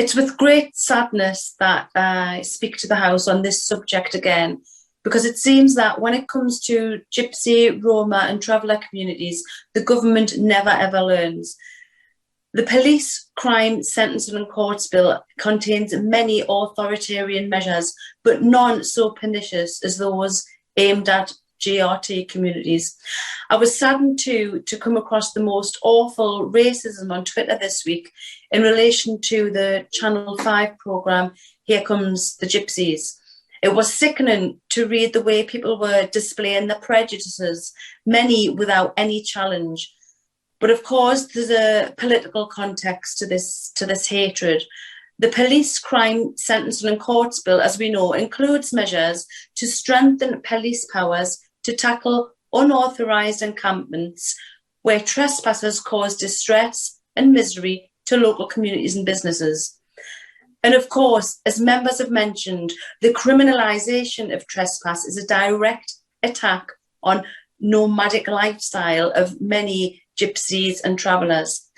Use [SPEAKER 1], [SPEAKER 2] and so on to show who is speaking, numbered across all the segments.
[SPEAKER 1] It's with great sadness that I speak to the House on this subject again, because it seems that when it comes to Gypsy, Roma and traveller communities, the government never ever learns. The Police Crime Sentencing and Courts Bill contains many authoritarian measures, but none so pernicious as those aimed at GRT communities. I was saddened too to come across the most awful racism on Twitter this week in relation to the Channel 5 programme, Here Comes the Gypsies. It was sickening to read the way people were displaying their prejudices, many without any challenge. But of course, there's a political context to this hatred. The Police Crime Sentencing and Courts Bill, as we know, includes measures to strengthen police powers to tackle unauthorised encampments where trespassers cause distress and misery to local communities and businesses. And of course, as members have mentioned, the criminalisation of trespass is a direct attack on nomadic lifestyle of many gypsies and travellers.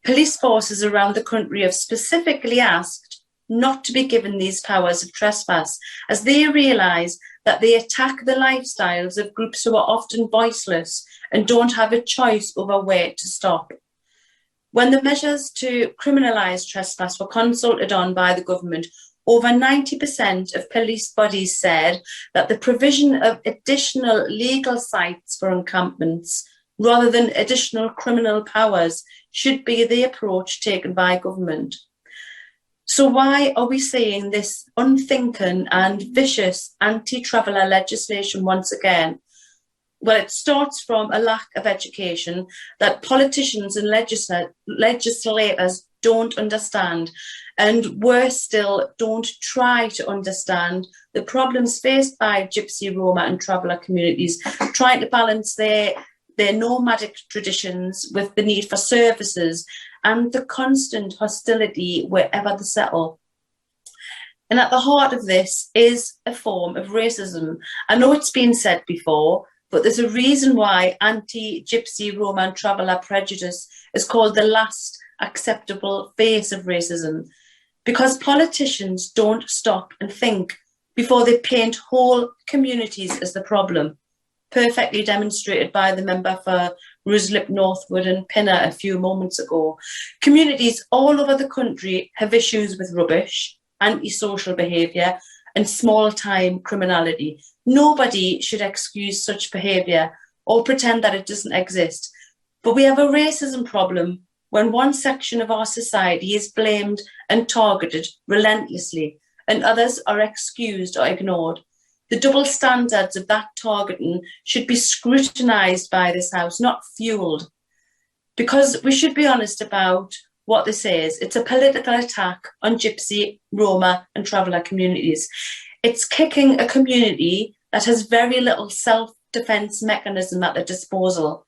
[SPEAKER 1] Police forces around the country have specifically asked not to be given these powers of trespass, as they realise that they attack the lifestyles of groups who are often voiceless and don't have a choice over where to stop. When the measures to criminalise trespass were consulted on by the government, over 90% of police bodies said that the provision of additional legal sites for encampments, rather than additional criminal powers, should be the approach taken by government. So why are we seeing this unthinking and vicious anti-traveller legislation once again? Well, it starts from a lack of education that politicians and legislators don't understand, and worse still, don't try to understand the problems faced by Gypsy, Roma and traveller communities, trying to balance their nomadic traditions with the need for services and the constant hostility wherever they settle. And at the heart of this is a form of racism. I know it's been said before, but there's a reason why anti-Gypsy, Roma and traveller prejudice is called the last acceptable face of racism. Because politicians don't stop and think before they paint whole communities as the problem. Perfectly demonstrated by the member for Ruislip Northwood and Pinner a few moments ago. Communities all over the country have issues with rubbish, antisocial behaviour and small-time criminality. Nobody should excuse such behaviour or pretend that it doesn't exist. But we have a racism problem when one section of our society is blamed and targeted relentlessly and others are excused or ignored. The double standards of that targeting should be scrutinised by this House, not fuelled. Because we should be honest about what this is. It's a political attack on Gypsy, Roma and traveller communities. It's kicking a community that has very little self-defence mechanism at their disposal.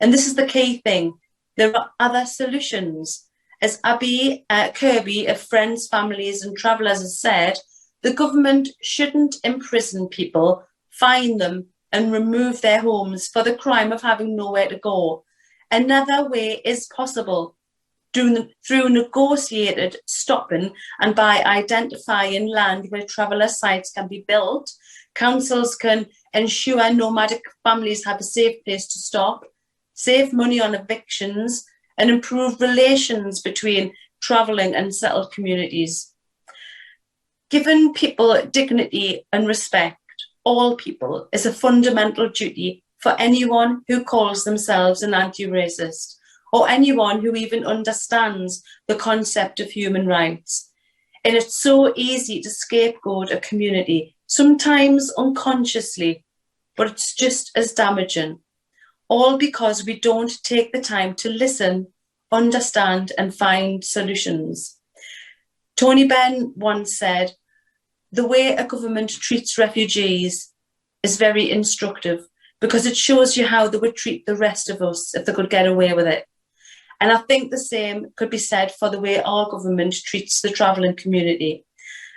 [SPEAKER 1] And this is the key thing. There are other solutions. As Abby Kirby of Friends, Families and Travellers has said, the government shouldn't imprison people, fine them and remove their homes for the crime of having nowhere to go. Another way is possible through negotiated stopping and by identifying land where traveller sites can be built. Councils can ensure nomadic families have a safe place to stop, save money on evictions and improve relations between travelling and settled communities. Giving people dignity and respect, all people, is a fundamental duty for anyone who calls themselves an anti-racist or anyone who even understands the concept of human rights. And it's so easy to scapegoat a community, sometimes unconsciously, but it's just as damaging, all because we don't take the time to listen, understand and find solutions. Tony Benn once said, "The way a government treats refugees is very instructive because it shows you how they would treat the rest of us if they could get away with it." And I think the same could be said for the way our government treats the travelling community.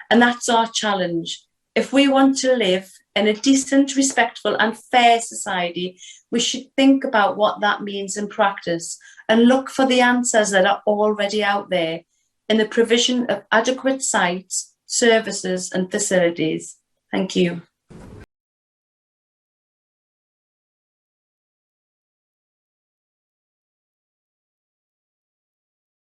[SPEAKER 1] And that's our challenge. If we want to live in a decent, respectful and fair society, we should think about what that means in practice and look for the answers that are already out there. in the provision of adequate sites, services and facilities. Thank you.